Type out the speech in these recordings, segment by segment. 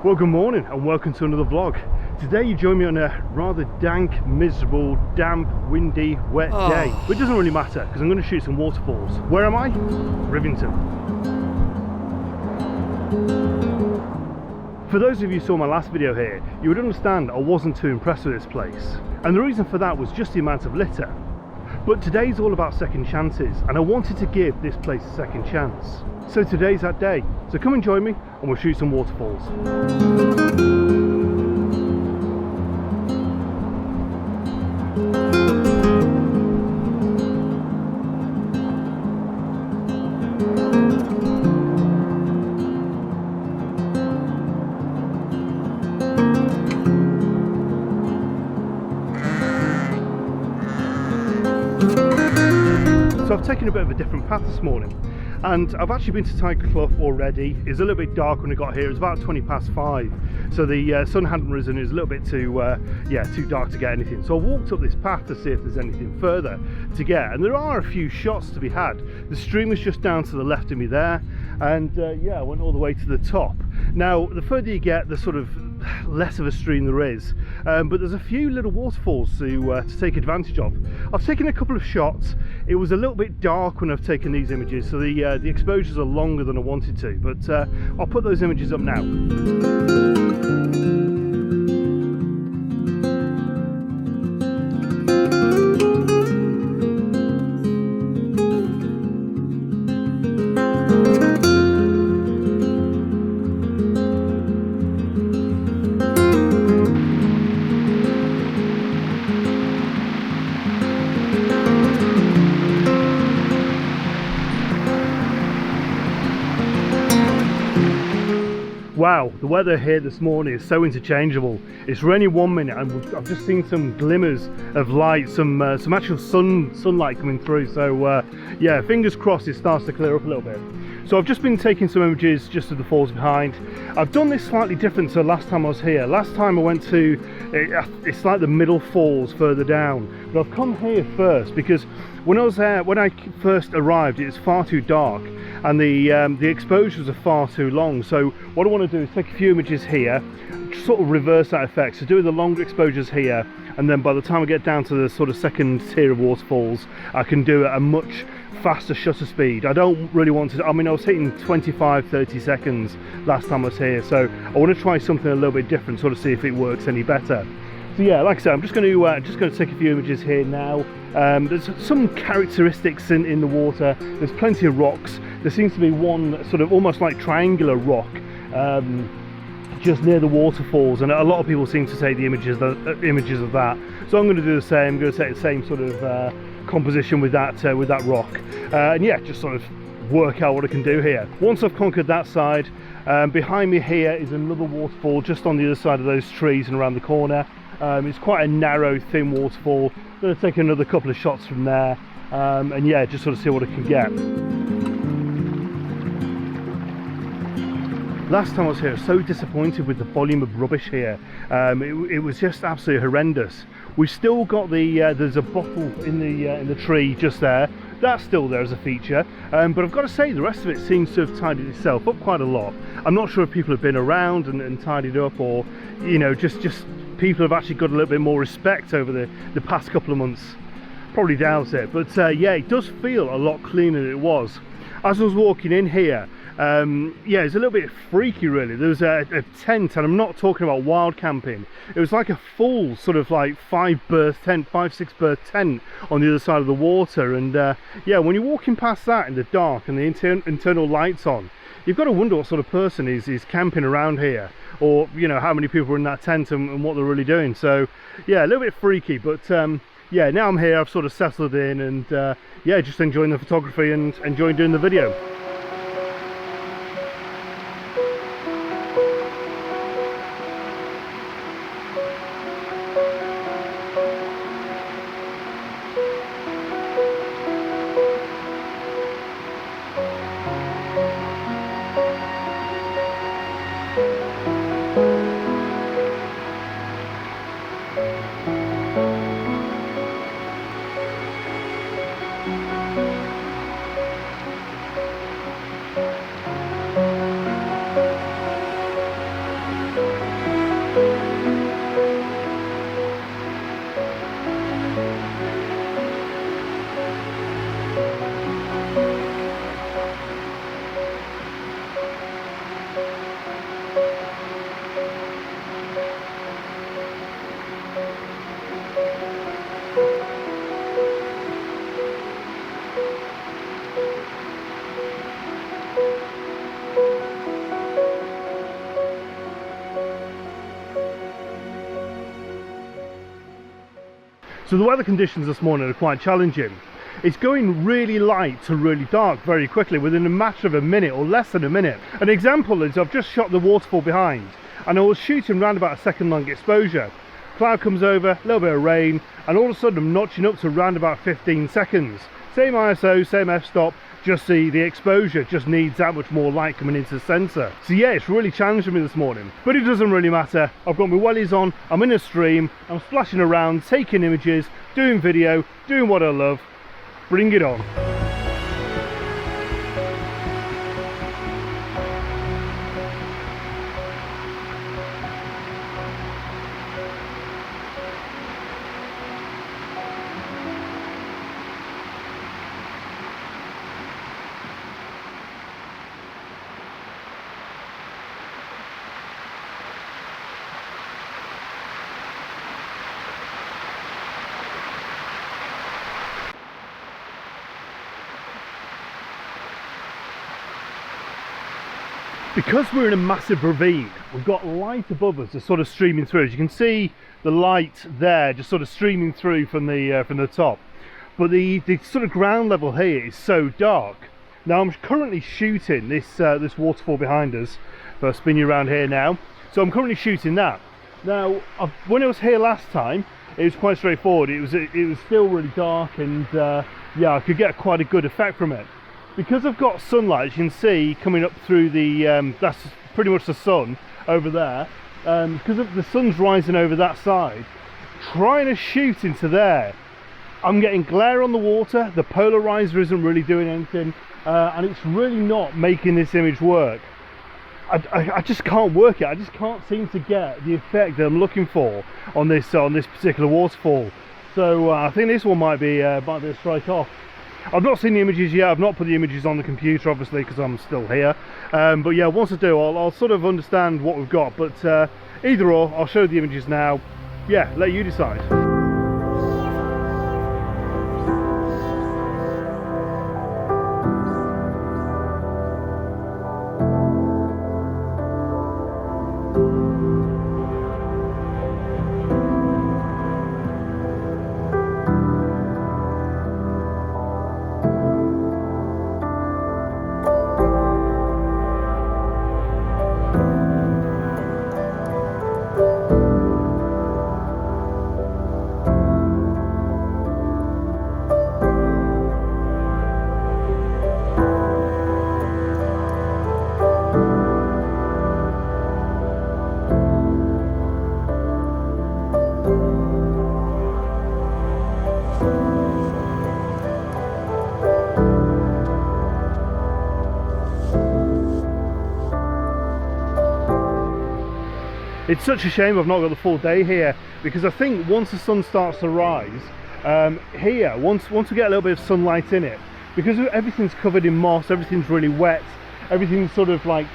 Well, good morning and welcome to another vlog. Today you join me on a rather dank, miserable, damp, windy, wet day. But it doesn't really matter because I'm going to shoot some waterfalls. Where am I? Rivington. For those of you who saw my last video here, you would understand I wasn't too impressed with this place. And the reason for that was just the amount of litter. But today's all about second chances, and I wanted to give this place a second chance. So today's that day. So come and join me and we'll shoot some waterfalls. So I've taken a bit of a different path this morning, and I've actually been to Tiger Clough already. It's a little bit dark when I got here. It's about 5:20, so the sun hadn't risen. It was a little bit too dark to get anything. So I walked up this path to see if there's anything further to get, and there are a few shots to be had. The stream is just down to the left of me there, and yeah, I went all the way to the top. Now, the further you get, the sort of less of a stream there is, but there's a few little waterfalls to take advantage of. I've taken a couple of shots. It was a little bit dark when I've taken these images, so the exposures are longer than I wanted to, but I'll put those images up now. Wow, the weather here this morning is so interchangeable. It's raining 1 minute and I've just seen some glimmers of light, some actual sunlight coming through. So yeah, fingers crossed it starts to clear up a little bit. So I've just been taking some images just of the falls behind. I've done this slightly different to last time I was here. Last time I went to, it's like the middle falls further down. But I've come here first because when I was there, when I first arrived, it was far too dark and the exposures are far too long. So what I want to do is take a few images here, sort of reverse that effect. So do the longer exposures here, and then by the time I get down to the sort of second tier of waterfalls, I can do it at a much faster shutter speed. I don't really want to, I mean, I was hitting 25-30 seconds last time I was here, so I want to try something a little bit different, sort of see if it works any better. So yeah, like I said, I'm just going to take a few images here now. There's some characteristics in the water. There's plenty of rocks. There seems to be one sort of almost like triangular rock just near the waterfalls, and a lot of people seem to take the images of that. So I'm going to do the same. I'm going to take the same sort of composition with that rock, and yeah, just sort of work out what I can do here. Once I've conquered that side, behind me here is another waterfall just on the other side of those trees and around the corner. It's quite a narrow, thin waterfall. I'm going to take another couple of shots from there, and yeah, just sort of see what I can get. Last time I was here, I was so disappointed with the volume of rubbish here. It was just absolutely horrendous. We've still got there's a bottle in the tree just there. That's still there as a feature, but I've got to say the rest of it seems to have tidied itself up quite a lot. I'm not sure if people have been around and tidied up, or you know, just people have actually got a little bit more respect over the past couple of months. Probably doubt it, but yeah, it does feel a lot cleaner than it was. As I was walking in here, yeah, it's a little bit freaky really. There was a tent, and I'm not talking about wild camping. It was like a full sort of like 5-6 berth tent on the other side of the water, and yeah, when you're walking past that in the dark and the internal lights on, you've got to wonder what sort of person is camping around here, or you know, how many people are in that tent and what they're really doing. So yeah, a little bit freaky, but yeah, now I'm here, I've sort of settled in, and yeah, just enjoying the photography and enjoying doing the video. So the weather conditions this morning are quite challenging. It's going really light to really dark very quickly within a matter of a minute or less than a minute. An example is I've just shot the waterfall behind and I was shooting around about a second long exposure. Cloud comes over, a little bit of rain, and all of a sudden I'm notching up to around about 15 seconds. Same ISO, same f-stop, just the exposure just needs that much more light coming into the sensor. So yeah, it's really challenging me this morning, but it doesn't really matter. I've got my wellies on, I'm in a stream, I'm splashing around, taking images, doing video, doing what I love. Bring it on. Because we're in a massive ravine, we've got light above us that's sort of streaming through. As you can see, the light there just sort of streaming through from the top. But the sort of ground level here is so dark. Now I'm currently shooting this waterfall behind us. If I spin you around here now, so I'm currently shooting that. Now when I was here last time, it was quite straightforward. It was still really dark, and yeah, I could get quite a good effect from it. Because I've got sunlight, you can see coming up through the, that's pretty much the sun over there, because of the sun's rising over that side, trying to shoot into there, I'm getting glare on the water, the polarizer isn't really doing anything, and it's really not making this image work. I just can't work it. I just can't seem to get the effect that I'm looking for on this particular waterfall. So I think this one might be a strike off. I've not seen the images yet. I've not put the images on the computer, obviously, because I'm still here. But yeah, once I do, I'll sort of understand what we've got. But either or, I'll show the images now. Yeah, let you decide. It's such a shame I've not got the full day here, because I think once the sun starts to rise, here, once we get a little bit of sunlight in it, because everything's covered in moss, everything's really wet, everything's sort of like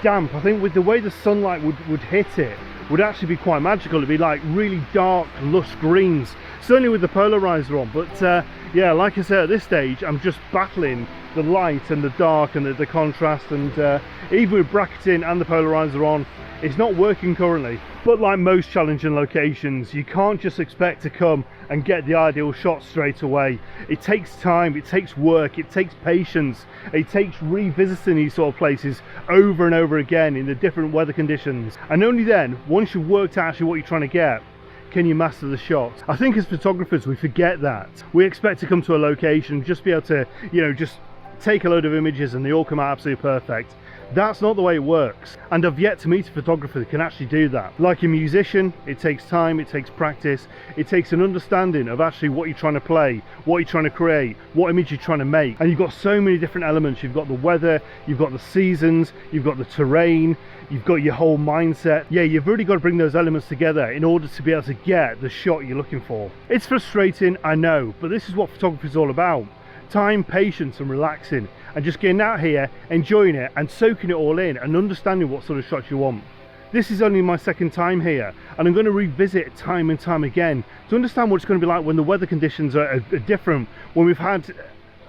damp, I think with the way the sunlight would hit it, would actually be quite magical. It'd be like really dark, lush greens, certainly with the polarizer on. But yeah, like I said, at this stage, I'm just battling the light and the dark and the contrast, and even with bracketing and the polarizer on, it's not working currently. But like most challenging locations, you can't just expect to come and get the ideal shot straight away. It takes time, it takes work, it takes patience, it takes revisiting these sort of places over and over again in the different weather conditions. And only then, once you've worked out actually what you're trying to get, can you master the shot. I think as photographers we forget that. We expect to come to a location, just be able to, you know, just take a load of images and they all come out absolutely perfect. That's not the way it works, and I've yet to meet a photographer that can actually do that. Like a musician, it takes time, it takes practice, it takes an understanding of actually what you're trying to play, what you're trying to create, what image you're trying to make. And you've got so many different elements. You've got the weather, you've got the seasons, you've got the terrain, you've got your whole mindset. Yeah, you've really got to bring those elements together in order to be able to get the shot you're looking for. It's frustrating, I know, but this is what photography is all about. Time, patience and relaxing, and just getting out here, enjoying it and soaking it all in and understanding what sort of shots you want. This is only my second time here, and I'm going to revisit time and time again to understand what it's going to be like when the weather conditions are different, when we've had,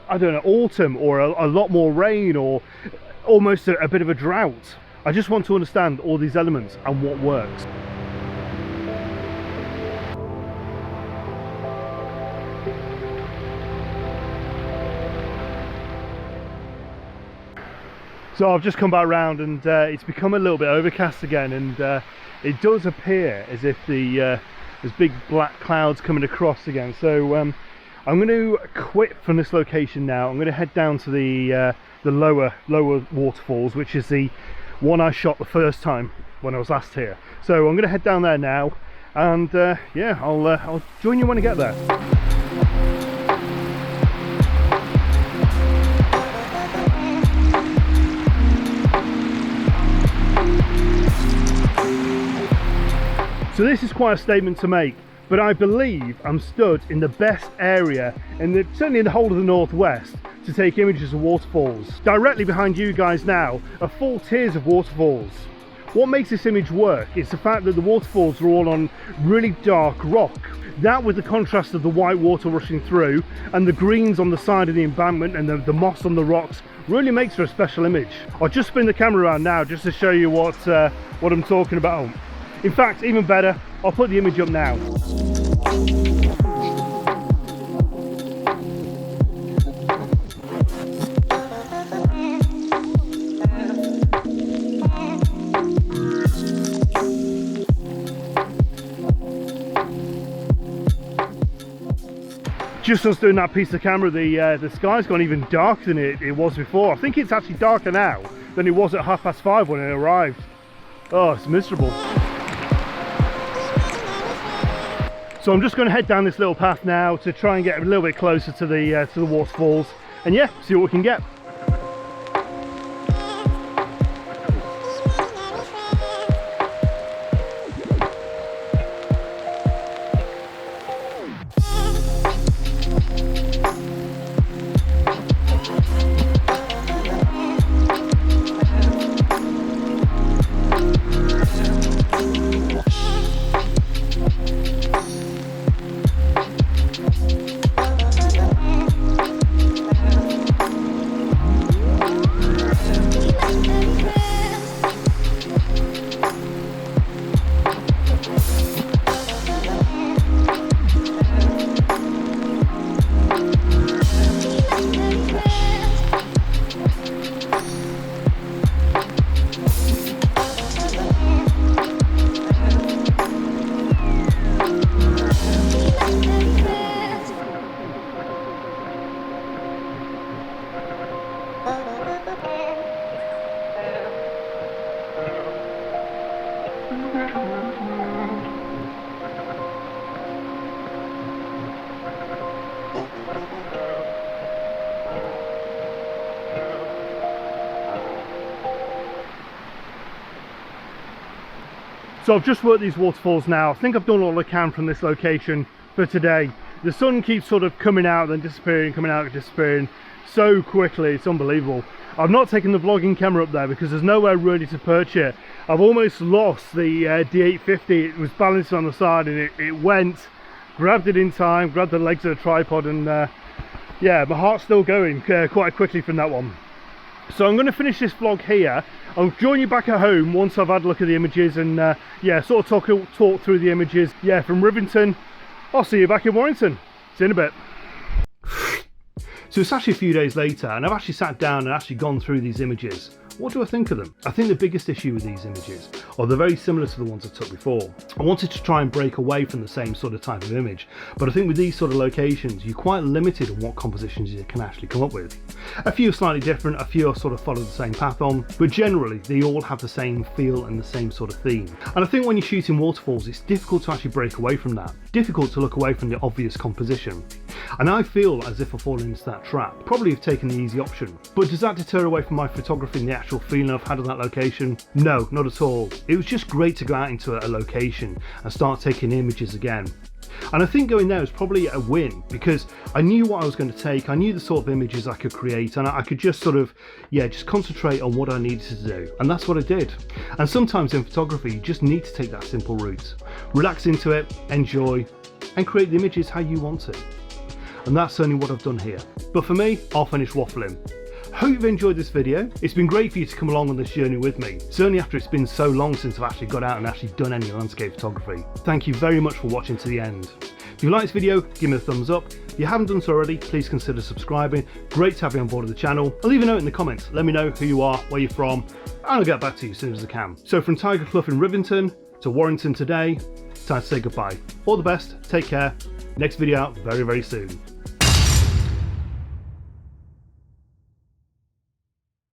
I don't know, autumn or a lot more rain or almost a bit of a drought. I just want to understand all these elements and what works. So I've just come back around and it's become a little bit overcast again, and it does appear as if there's big black clouds coming across again. So I'm going to quit from this location now. I'm going to head down to the lower waterfalls, which is the one I shot the first time when I was last here. So I'm going to head down there now, and yeah, I'll join you when I get there. So this is quite a statement to make, but I believe I'm stood in the best area, certainly in the whole of the Northwest, to take images of waterfalls. Directly behind you guys now are 4 tiers of waterfalls. What makes this image work is the fact that the waterfalls are all on really dark rock. That, with the contrast of the white water rushing through and the greens on the side of the embankment and the moss on the rocks, really makes for a special image. I'll just spin the camera around now just to show you what I'm talking about. In fact, even better, I'll put the image up now. Just as doing that piece of camera, the sky's gone even darker than it was before. I think it's actually darker now than it was at 5:30 when it arrived. Oh, it's miserable. So I'm just going to head down this little path now to try and get a little bit closer to the waterfalls, and yeah, see what we can get. So I've just worked these waterfalls now. I think I've done all I can from this location for today. The sun keeps sort of coming out then disappearing, coming out and disappearing so quickly, it's unbelievable. I've not taken the vlogging camera up there because there's nowhere really to perch it. I've almost lost the D850. It was balancing on the side and it went, grabbed it in time, grabbed the legs of the tripod, and yeah, my heart's still going quite quickly from that one. So I'm going to finish this vlog here. I'll join you back at home once I've had a look at the images and yeah, sort of talk through the images. Yeah, from Rivington, I'll see you back in Warrington. See you in a bit. So it's actually a few days later and I've actually sat down and actually gone through these images. What do I think of them? I think the biggest issue with these images, or they're very similar to the ones I took before. I wanted to try and break away from the same sort of type of image, but I think with these sort of locations, you're quite limited on what compositions you can actually come up with. A few are slightly different, a few are sort of follow the same path on, but generally they all have the same feel and the same sort of theme. And I think when you're shooting waterfalls, it's difficult to actually break away from that. Difficult to look away from the obvious composition. And I feel as if I've fallen into that trap. Probably have taken the easy option. But does that deter away from my photography and the actual feeling I've had on that location? No, not at all. It was just great to go out into a location and start taking images again. And I think going there was probably a win because I knew what I was going to take, I knew the sort of images I could create, and I could just sort of, yeah, just concentrate on what I needed to do. And that's what I did. And sometimes in photography, you just need to take that simple route. Relax into it, enjoy, and create the images how you want it. And that's certainly what I've done here. But for me, I'll finish waffling. Hope you've enjoyed this video. It's been great for you to come along on this journey with me, certainly after it's been so long since I've actually got out and actually done any landscape photography. Thank you very much for watching to the end. If you like this video, give me a thumbs up. If you haven't done so already, please consider subscribing. Great to have you on board of the channel. And leave a note in the comments. Let me know who you are, where you're from, and I'll get back to you as soon as I can. So from Tiger Clough in Rivington to Warrington today, it's time to say goodbye. All the best, take care. Next video out very, very soon.